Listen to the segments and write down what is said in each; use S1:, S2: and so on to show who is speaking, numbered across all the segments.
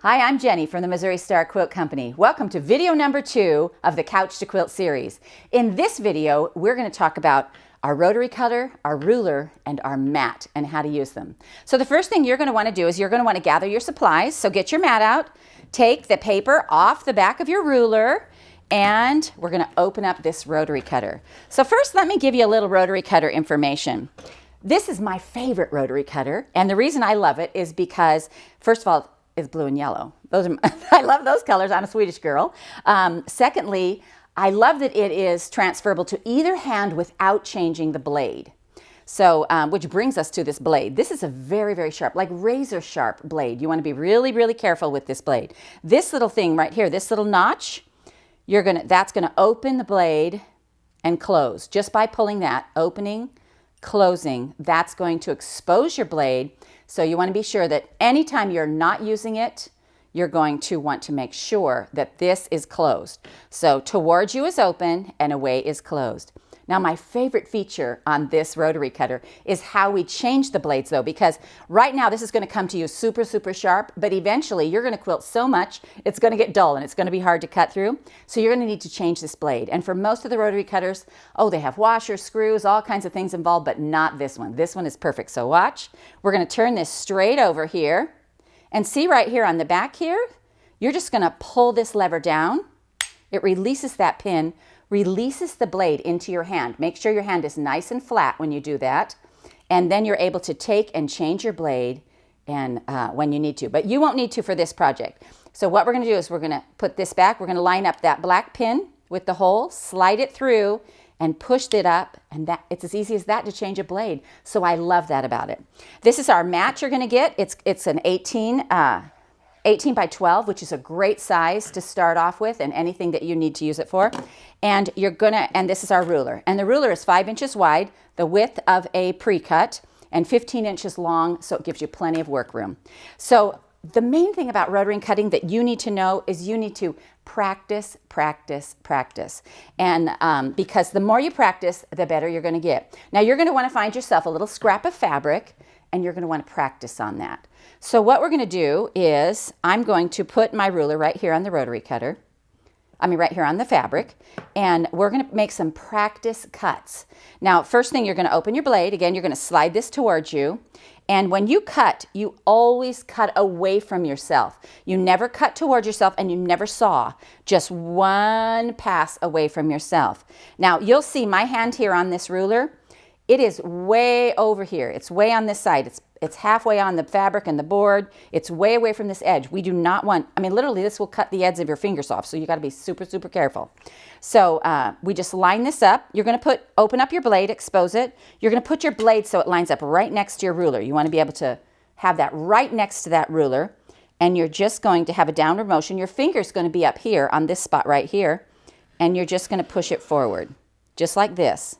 S1: Hi, I'm Jenny from the Missouri Star Quilt Company. Welcome to video number 2 of the Couch to Quilt series. In this video, we're going to talk about our rotary cutter, our ruler, and our mat and how to use them. So the first thing you're going to want to do is you're going to want to gather your supplies. So get your mat out, take the paper off the back of your ruler, and we're going to open up this rotary cutter. So first, let me give you a little rotary cutter information. This is my favorite rotary cutter, and the reason I love it is because, first of all, it's blue and yellow. I love those colors. I'm a Swedish girl. Secondly, I love that it is transferable to either hand without changing the blade. So, which brings us to this blade. This is a very, very sharp, like razor sharp blade. You want to be really, really careful with this blade. This little thing right here, this little notch, that's gonna open the blade and close. Just by pulling that, opening, closing, that's going to expose your blade. So you want to be sure that anytime you're not using it, you're going to want to make sure that this is closed. So towards you is open and away is closed. Now my favorite feature on this rotary cutter is how we change the blades though, because right now this is going to come to you super, super sharp, but eventually you're going to quilt so much it's going to get dull and it's going to be hard to cut through. So you're going to need to change this blade. And for most of the rotary cutters, they have washers, screws, all kinds of things involved, but not this one. This one is perfect. So watch, we're going to turn this straight over here and see right here on the back here, you're just going to pull this lever down. It releases that pin, releases the blade into your hand. Make sure your hand is nice and flat when you do that. And then you're able to take and change your blade and when you need to. But you won't need to for this project. So what we're going to do is we're going to put this back. We're going to line up that black pin with the hole, slide it through, and push it up. And it's as easy as that to change a blade. So I love that about it. This is our mat you're going to get. It's an 18 by 12, which is a great size to start off with and anything that you need to use it for. And this is our ruler. And the ruler is 5 inches wide, the width of a pre-cut, and 15 inches long, so it gives you plenty of work room. So the main thing about rotary cutting that you need to know is you need to practice, practice, practice. And because the more you practice, the better you're going to get. Now you're going to want to find yourself a little scrap of fabric, and you're going to want to practice on that. So what we're going to do is I'm going to put my ruler right here on the rotary cutter. Right here on the fabric, and we're going to make some practice cuts. Now, first thing, you're going to open your blade. Again, you're going to slide this towards you. And when you cut, you always cut away from yourself. You never cut towards yourself and you never saw. Just one pass away from yourself. Now, you'll see my hand here on this ruler. It is way over here. It's way on this side. It's halfway on the fabric and the board. It's way away from this edge. We do not want, literally this will cut the ends of your fingers off. So you got to be super, super careful. So we just line this up. You're going to open up your blade, expose it. You're going to put your blade so it lines up right next to your ruler. You want to be able to have that right next to that ruler. And you're just going to have a downward motion. Your finger's going to be up here on this spot right here. And you're just going to push it forward, just like this.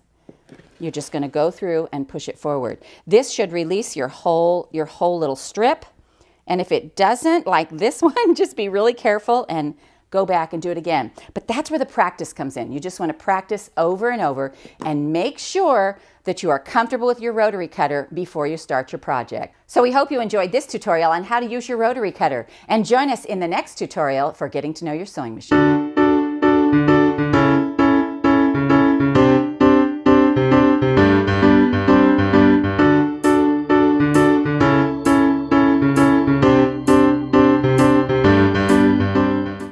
S1: You're just going to go through and push it forward. This should release your whole little strip. And if it doesn't, like this one, just be really careful and go back and do it again. But that's where the practice comes in. You just want to practice over and over and make sure that you are comfortable with your rotary cutter before you start your project. So we hope you enjoyed this tutorial on how to use your rotary cutter. And join us in the next tutorial for getting to know your sewing machine.